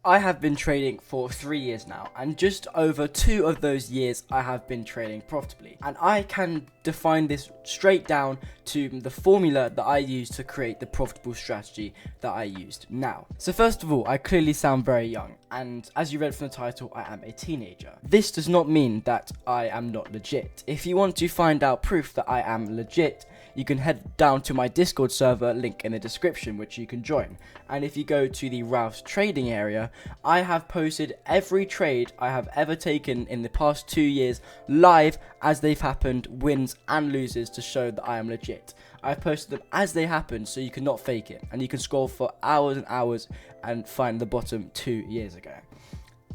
I have been trading for 3 years now, and just over 2 of those years I have been trading profitably. And I can define this straight down to the formula that I used to create the profitable strategy that I used now. So first of all, I clearly sound very young, and as you read from the title, I am a teenager. This does not mean that I am not legit. If you want to find out proof that I am legit, you can head down to my Discord server, link in the description, which you can join. And if you go to the Ralph's trading area, I have posted every trade I have ever taken in the past 2 years live as they've happened, wins and loses, to show that I am legit. I've posted them as they happen, so you cannot fake it, and you can scroll for hours and hours and find the bottom 2 years ago.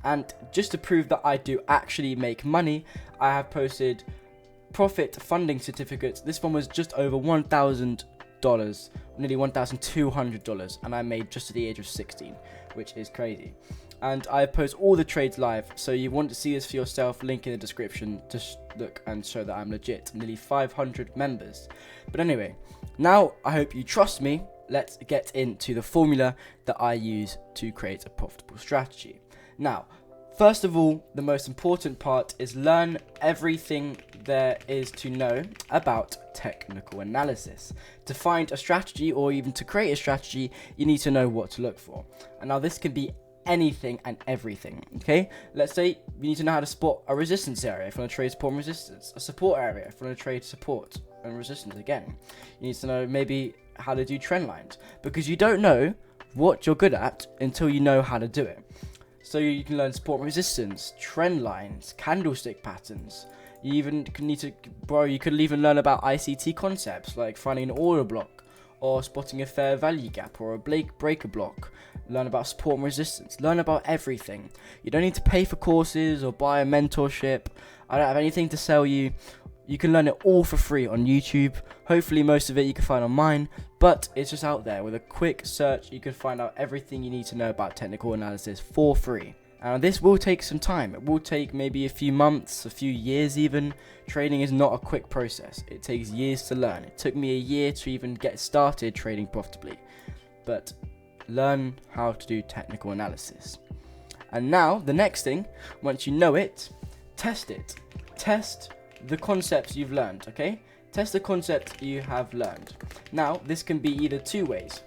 And just to prove that I do actually make money, I have posted profit funding certificates. This one was just over $1,000, nearly $1,200, and I made just at the age of 16, which is crazy. And I post all the trades live, so you want to see this for yourself, link in the description to look and show that I'm legit. Nearly 500 members. But anyway, now I hope you trust me. Let's get into the formula that I use to create a profitable strategy. Now, first of all, the most important part is learn everything there is to know about technical analysis. To find a strategy, or even to create a strategy, you need to know what to look for. And now this can be anything and everything, okay? Let's say you need to know how to spot a resistance area if you want to trade support and resistance, a support area if you want to trade support and resistance again. You need to know maybe how to do trend lines, because you don't know what you're good at until you know how to do it. So you can learn support and resistance, trend lines, candlestick patterns. You even need to, you could even learn about ICT concepts like finding an order block, or spotting a fair value gap, or a breaker block. Learn about support and resistance. Learn about everything. You don't need to pay for courses or buy a mentorship. I don't have anything to sell you. You can learn it all for free on YouTube. Hopefully most of it you can find on mine, but it's just out there. With a quick search, you can find out everything you need to know about technical analysis for free. And this will take some time. It will take maybe a few months, a few years even. Trading is not a quick process. It takes years to learn. It took me a year to even get started trading profitably. But learn how to do technical analysis. And now, the next thing, once you know it, test it. Test the concepts you've learned, okay? Test the concept you have learned. Now, this can be either two ways: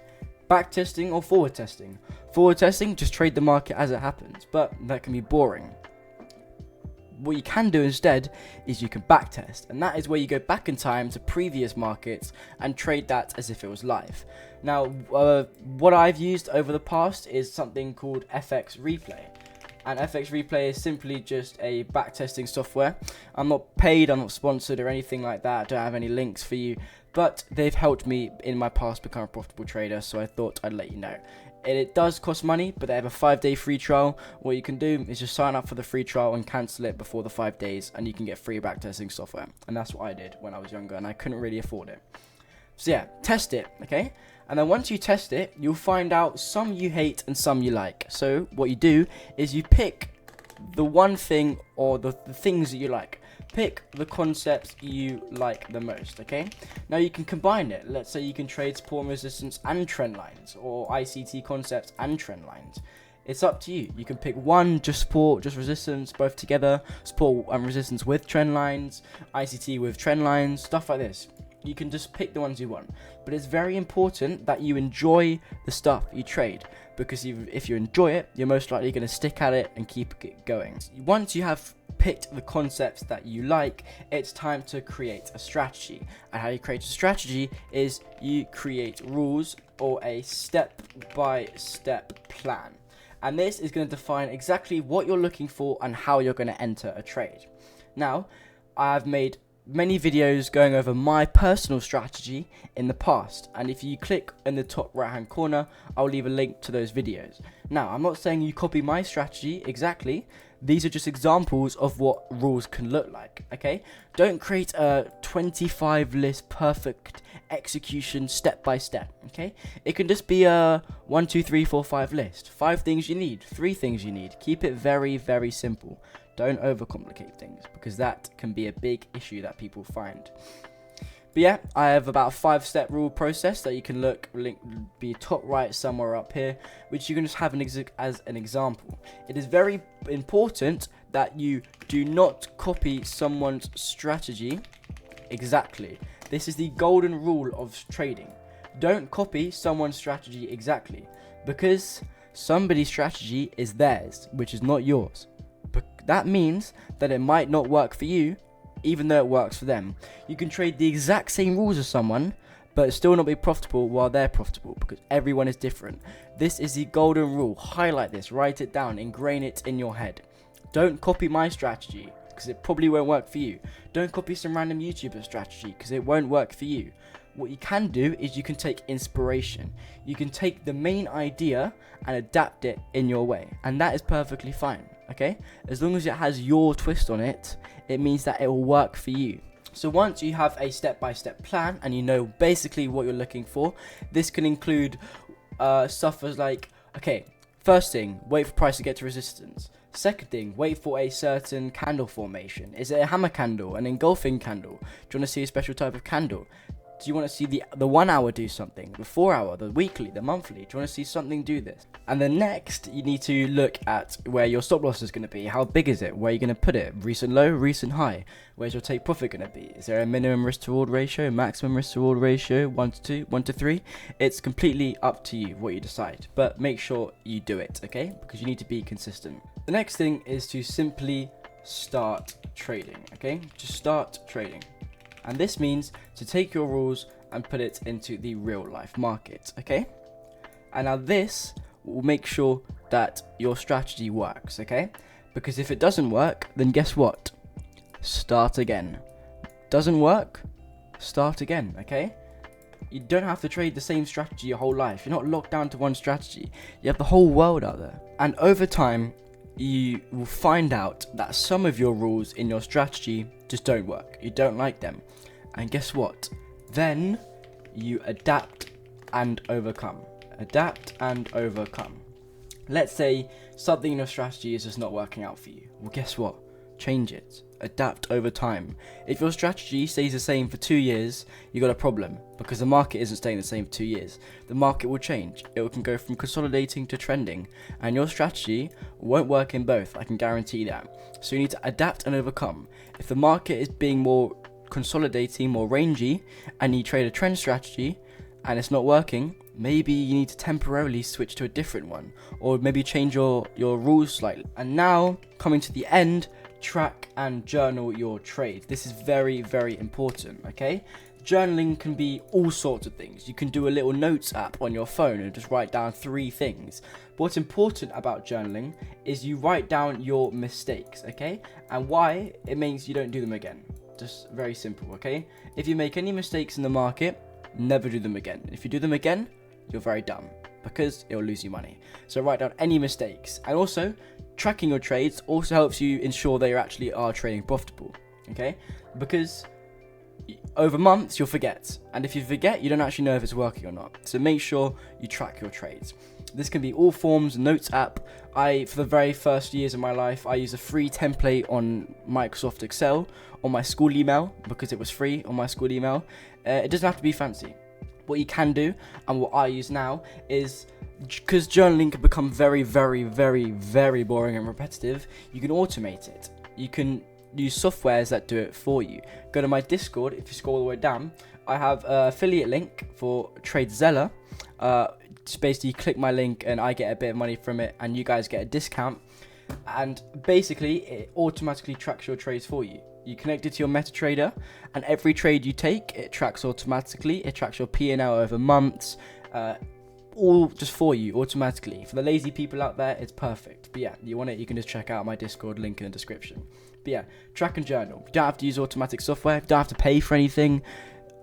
back testing or forward testing. Forward testing, just trade the market as it happens, but that can be boring. What you can do instead is you can back test, and that is where you go back in time to previous markets and trade that as if it was live. Now, what I've used over the past is something called FX Replay. And FX Replay is simply just a backtesting software. I'm not paid, I'm not sponsored or anything like that. I don't have any links for you, but they've helped me in my past become a profitable trader, so I thought I'd let you know. It does cost money, but they have a 5-day free trial. What you can do is just sign up for the free trial and cancel it before the 5 days, and you can get free backtesting software. And that's what I did when I was younger, and I couldn't really afford it. So yeah, test it, okay? And then once you test it, you'll find out some you hate and some you like. So what you do is you pick the one thing, or the things that you like. Pick the concepts you like the most, okay? Now you can combine it. Let's say you can trade support and resistance and trend lines, or ICT concepts and trend lines. It's up to you. You can pick one, just support, just resistance, both together, support and resistance with trend lines, ICT with trend lines, stuff like this. You can just pick the ones you want. But it's very important that you enjoy the stuff you trade, because if you enjoy it, you're most likely going to stick at it and keep it going. Once you have picked the concepts that you like, it's time to create a strategy. And how you create a strategy is you create rules, or a step-by-step plan. And this is going to define exactly what you're looking for and how you're going to enter a trade. Now, I've made many videos going over my personal strategy in the past, and if you click in the top right hand corner, I'll leave a link to those videos. Now, I'm not saying you copy my strategy exactly. These are just examples of what rules can look like, okay? Don't create a 25 list perfect execution step by step, okay? It can just be a 1, 2, 3, 4, 5 list. 5 things you need, 3 things you need. Keep it very, very simple. Don't overcomplicate things, because that can be a big issue that people find. But yeah, I have about a 5-step rule process that you can be top right somewhere up here, which you can just have as an example. It is very important that you do not copy someone's strategy exactly. This is the golden rule of trading. Don't copy someone's strategy exactly, because somebody's strategy is theirs, which is not yours. But that means that it might not work for you, even though it works for them. You can trade the exact same rules as someone, but still not be profitable while they're profitable, because everyone is different. This is the golden rule. Highlight this, write it down, ingrain it in your head. Don't copy my strategy, because it probably won't work for you. Don't copy some random YouTuber strategy, because it won't work for you. What you can do is you can take inspiration. You can take the main idea and adapt it in your way, and that is perfectly fine, okay? As long as it has your twist on it, it means that it will work for you. So once you have a step-by-step plan and you know basically what you're looking for, this can include stuff as like, okay, first thing, wait for price to get to resistance. Second thing, wait for a certain candle formation. Is it a hammer candle, an engulfing candle? Do you want to see a special type of candle? Do you want to see the 1 hour do something, the 4 hour, the weekly, the monthly? Do you want to see something do this? And then next, you need to look at where your stop loss is going to be. How big is it? Where are you going to put it? Recent low, recent high. Where's your take profit going to be? Is there a minimum risk to reward ratio, maximum risk to reward ratio, 1 to 2, 1 to 3? It's completely up to you what you decide, but make sure you do it, okay? Because you need to be consistent. The next thing is to simply start trading, okay? Just start trading. And this means to take your rules and put it into the real life market, okay? And now this will make sure that your strategy works, okay? Because if it doesn't work, then guess what? Start again. Doesn't work? Start again, okay? You don't have to trade the same strategy your whole life. You're not locked down to one strategy. You have the whole world out there. And over time, you will find out that some of your rules in your strategy just don't work. You don't like them. And guess what? Then you adapt and overcome. Adapt and overcome. Let's say something in your strategy is just not working out for you. Well, guess what? Change it. Adapt over time. If your strategy stays the same for 2 years, you got a problem, because the market isn't staying the same for 2 years. The market will change. It can go from consolidating to trending, and your strategy won't work in both. I can guarantee that. So you need to adapt and overcome. If the market is being more consolidating, more rangy, and you trade a trend strategy and it's not working, maybe you need to temporarily switch to a different one, or maybe change your rules slightly. And now, coming to the end, track and journal your trades. This is very, very important, okay? Journaling can be all sorts of things. You can do a little notes app on your phone and just write down 3 things. But what's important about journaling is you write down your mistakes, okay? And why? It means you don't do them again. Just very simple, okay? If you make any mistakes in the market, never do them again. If you do them again, you're very dumb, because it will lose you money. So write down any mistakes. And also, tracking your trades also helps you ensure that you actually are trading profitable, okay? Because over months, you'll forget. And if you forget, you don't actually know if it's working or not. So make sure you track your trades. This can be all forms, notes app. For the very first years of my life, I used a free template on Microsoft Excel on my school email, because it was free on my school email. It doesn't have to be fancy. What you can do, and what I use now, is because journaling can become very, very, very, very boring and repetitive, you can automate it. You can use softwares that do it for you. Go to my Discord. If you scroll all the way down, I have an affiliate link for TradeZella. Just basically click my link and I get a bit of money from it, and you guys get a discount. And basically, it automatically tracks your trades for you. You connect it to your MetaTrader, and every trade you take, it tracks automatically. It tracks your P&L over months, all just for you automatically. For the lazy people out there, it's perfect. But yeah, you want it, you can just check out my Discord, link in the description. But yeah, track and journal. You don't have to use automatic software. You don't have to pay for anything.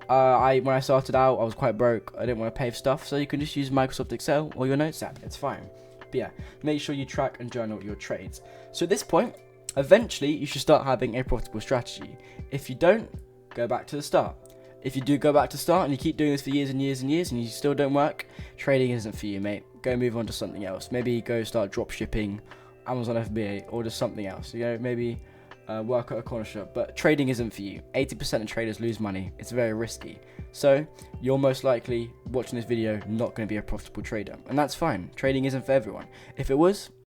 When I started out, I was quite broke. I didn't want to pay for stuff, so you can just use Microsoft Excel or your Notes app. It's fine. But yeah, make sure you track and journal your trades. So at this point, eventually, you should start having a profitable strategy. If you don't, go back to the start. If you do go back to start and you keep doing this for years and years and years and you still don't work, trading isn't for you, mate. Go move on to something else. Maybe go start drop shipping, Amazon FBA, or just something else. You know, maybe work at a corner shop, but trading isn't for you. 80% of traders lose money. It's very risky. So you're most likely watching this video not going to be a profitable trader, and that's fine. Trading isn't for everyone. If it was,